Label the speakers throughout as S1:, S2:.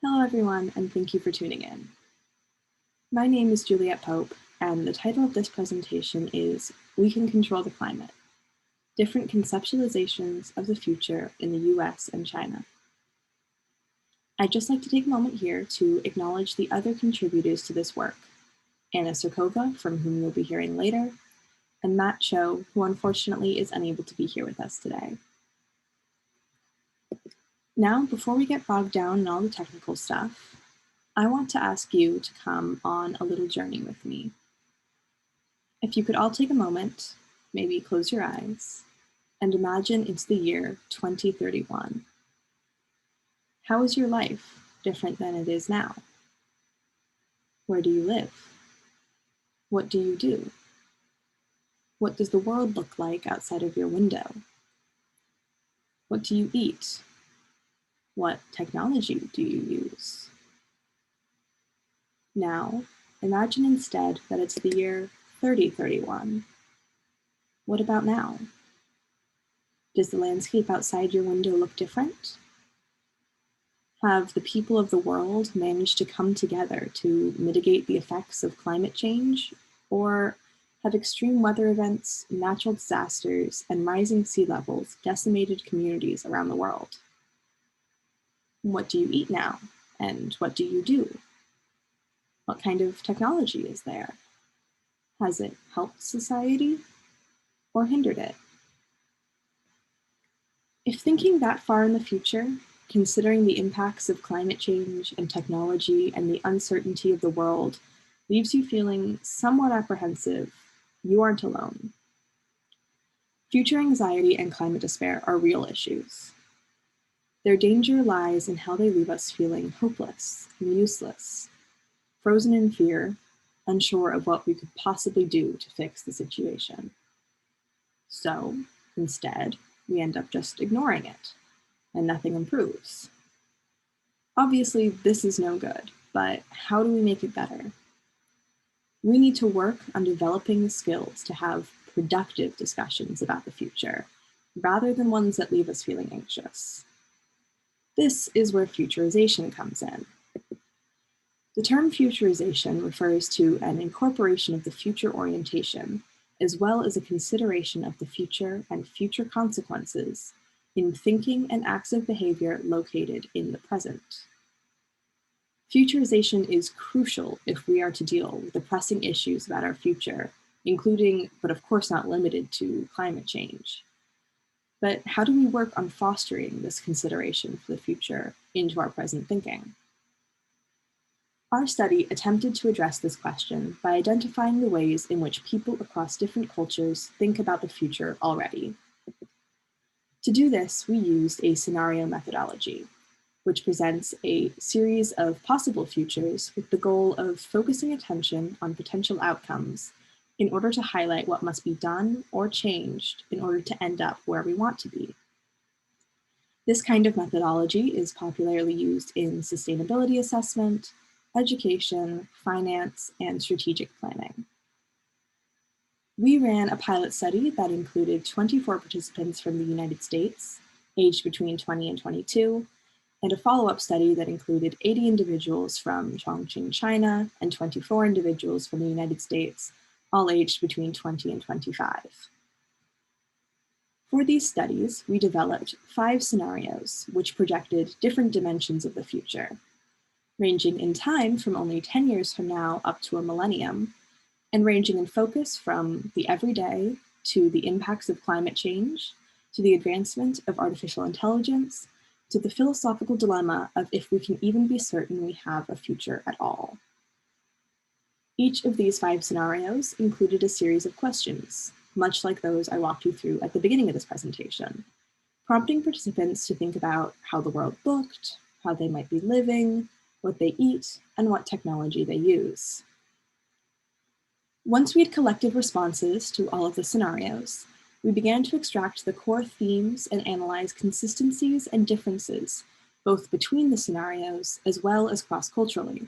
S1: Hello everyone, and thank you for tuning in. My name is Juliet Pope, and the title of this presentation is We Can Control the Climate: Different Conceptualizations of the Future in the US and China. I'd just like to take a moment here to acknowledge the other contributors to this work, Anna Sircova, from whom you'll be hearing later, and Matt Cho, who unfortunately is unable to be here with us today. Now, before we get bogged down in all the technical stuff, I want to ask you to come on a little journey with me. If you could all take a moment, maybe close your eyes, and imagine it's the year 2031. How is your life different than it is now? Where do you live? What do you do? What does the world look like outside of your window? What do you eat? What technology do you use? Now, imagine instead that it's the year 3031. What about now? Does the landscape outside your window look different? Have the people of the world managed to come together to mitigate the effects of climate change? Or have extreme weather events, natural disasters, and rising sea levels decimated communities around the world? What do you eat now? And what do you do? What kind of technology is there? Has it helped society or hindered it? If thinking that far in the future, considering the impacts of climate change and technology and the uncertainty of the world leaves you feeling somewhat apprehensive, you aren't alone. Future anxiety and climate despair are real issues. Their danger lies in how they leave us feeling hopeless and useless, frozen in fear, unsure of what we could possibly do to fix the situation. So, instead, we end up just ignoring it, and nothing improves. Obviously, this is no good, but how do we make it better? We need to work on developing the skills to have productive discussions about the future, rather than ones that leave us feeling anxious. This is where futurization comes in. The term futurization refers to an incorporation of the future orientation, as well as a consideration of the future and future consequences in thinking and acts of behavior located in the present. Futurization is crucial if we are to deal with the pressing issues about our future, including, but of course not limited to, climate change. But how do we work on fostering this consideration for the future into our present thinking? Our study attempted to address this question by identifying the ways in which people across different cultures think about the future already. To do this, we used a scenario methodology, which presents a series of possible futures with the goal of focusing attention on potential outcomes in order to highlight what must be done or changed in order to end up where we want to be. This kind of methodology is popularly used in sustainability assessment, education, finance, and strategic planning. We ran a pilot study that included 24 participants from the United States, aged between 20 and 22, and a follow-up study that included 80 individuals from Chongqing, China, and 24 individuals from the United States, all aged between 20 and 25. For these studies, we developed 5 scenarios which projected different dimensions of the future, ranging in time from only 10 years from now up to a millennium, and ranging in focus from the everyday to the impacts of climate change, to the advancement of artificial intelligence, to the philosophical dilemma of if we can even be certain we have a future at all. Each of these 5 scenarios included a series of questions, much like those I walked you through at the beginning of this presentation, prompting participants to think about how the world looked, how they might be living, what they eat, and what technology they use. Once we had collected responses to all of the scenarios, we began to extract the core themes and analyze consistencies and differences, both between the scenarios as well as cross-culturally.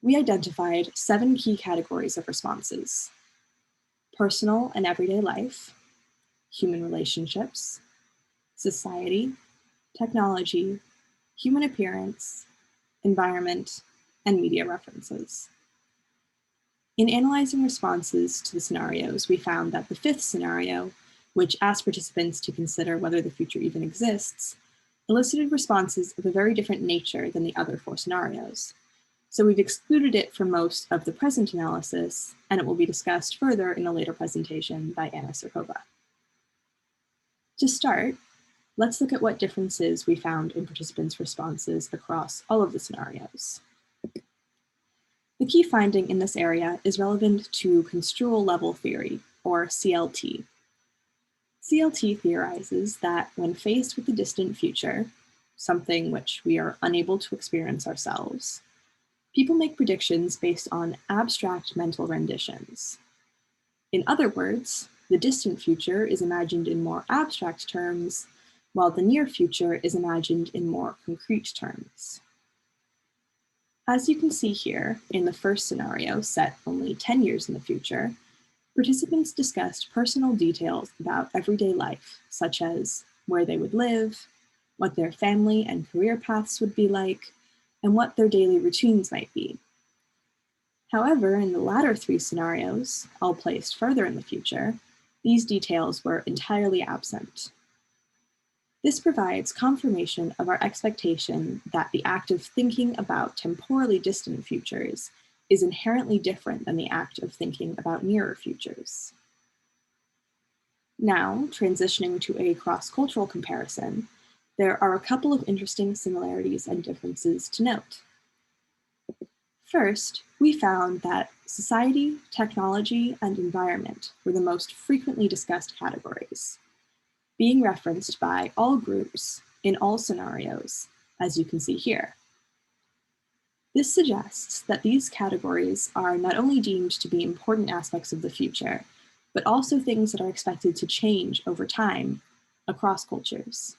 S1: We identified 7 key categories of responses: personal and everyday life, human relationships, society, technology, human appearance, environment, and media references. In analyzing responses to the scenarios, we found that the fifth scenario, which asked participants to consider whether the future even exists, elicited responses of a very different nature than the other four scenarios. So we've excluded it from most of the present analysis, and it will be discussed further in a later presentation by Anna Sircova. To start, let's look at what differences we found in participants' responses across all of the scenarios. The key finding in this area is relevant to construal level theory, or CLT. CLT theorizes that when faced with the distant future, something which we are unable to experience ourselves, people make predictions based on abstract mental renditions. In other words, the distant future is imagined in more abstract terms, while the near future is imagined in more concrete terms. As you can see here, in the first scenario, set only 10 years in the future, participants discussed personal details about everyday life, such as where they would live, what their family and career paths would be like, and what their daily routines might be. However, in the latter three scenarios, all placed further in the future, these details were entirely absent. This provides confirmation of our expectation that the act of thinking about temporally distant futures is inherently different than the act of thinking about nearer futures. Now, transitioning to a cross-cultural comparison, there are a couple of interesting similarities and differences to note. First, we found that society, technology, and environment were the most frequently discussed categories, being referenced by all groups in all scenarios, as you can see here. This suggests that these categories are not only deemed to be important aspects of the future, but also things that are expected to change over time across cultures.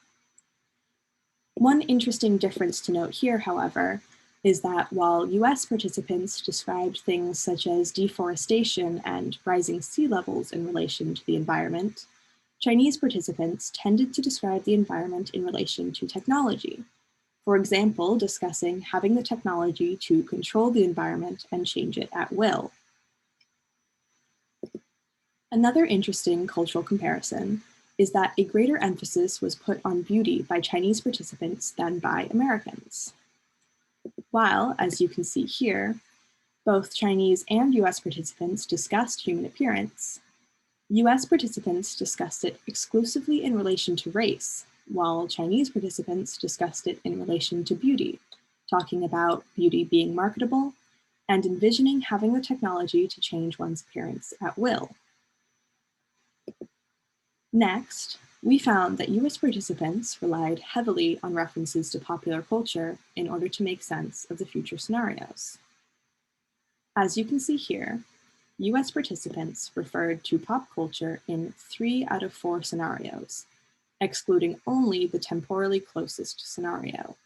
S1: One interesting difference to note here, however, is that while US participants described things such as deforestation and rising sea levels in relation to the environment, Chinese participants tended to describe the environment in relation to technology. For example, discussing having the technology to control the environment and change it at will. Another interesting cultural comparison is that a greater emphasis was put on beauty by Chinese participants than by Americans. While, as you can see here, both Chinese and US participants discussed human appearance, US participants discussed it exclusively in relation to race, while Chinese participants discussed it in relation to beauty, talking about beauty being marketable and envisioning having the technology to change one's appearance at will. Next, we found that US participants relied heavily on references to popular culture in order to make sense of the future scenarios. As you can see here, US participants referred to pop culture in 3 out of 4 scenarios, excluding only the temporally closest scenario.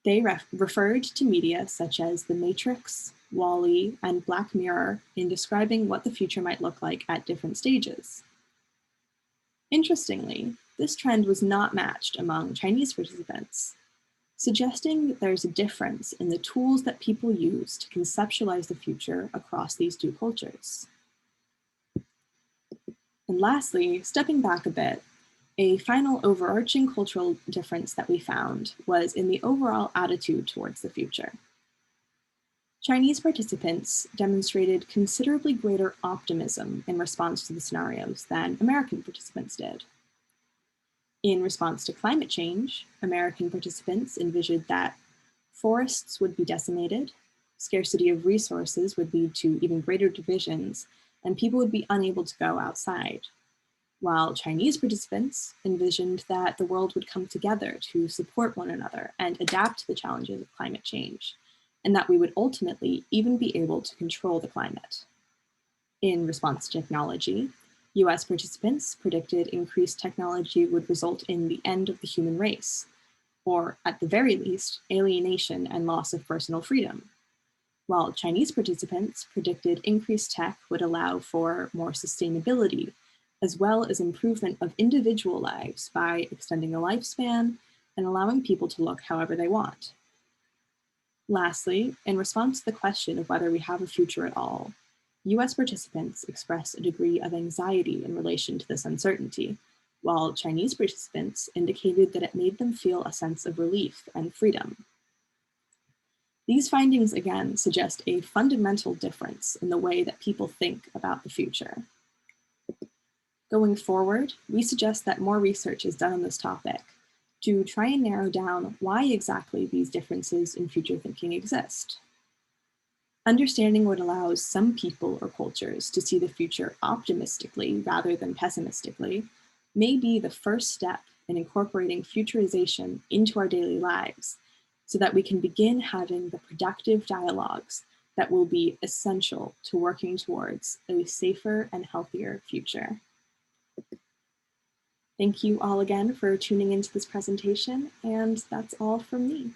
S1: They referred to media such as The Matrix, WALL-E, and Black Mirror in describing what the future might look like at different stages. Interestingly, this trend was not matched among Chinese participants, suggesting that there's a difference in the tools that people use to conceptualize the future across these two cultures. And lastly, stepping back a bit, a final overarching cultural difference that we found was in the overall attitude towards the future. Chinese participants demonstrated considerably greater optimism in response to the scenarios than American participants did. In response to climate change, American participants envisioned that forests would be decimated, scarcity of resources would lead to even greater divisions, and people would be unable to go outside. While Chinese participants envisioned that the world would come together to support one another and adapt to the challenges of climate change, and that we would ultimately even be able to control the climate. In response to technology, US participants predicted increased technology would result in the end of the human race, or at the very least, alienation and loss of personal freedom, while Chinese participants predicted increased tech would allow for more sustainability, as well as improvement of individual lives by extending the lifespan, and allowing people to look however they want. Lastly, in response to the question of whether we have a future at all, US participants expressed a degree of anxiety in relation to this uncertainty, while Chinese participants indicated that it made them feel a sense of relief and freedom. These findings again suggest a fundamental difference in the way that people think about the future. Going forward, we suggest that more research is done on this topic to try and narrow down why exactly these differences in future thinking exist. Understanding what allows some people or cultures to see the future optimistically rather than pessimistically may be the first step in incorporating futurization into our daily lives so that we can begin having the productive dialogues that will be essential to working towards a safer and healthier future. Thank you all again for tuning into this presentation, and that's all from me.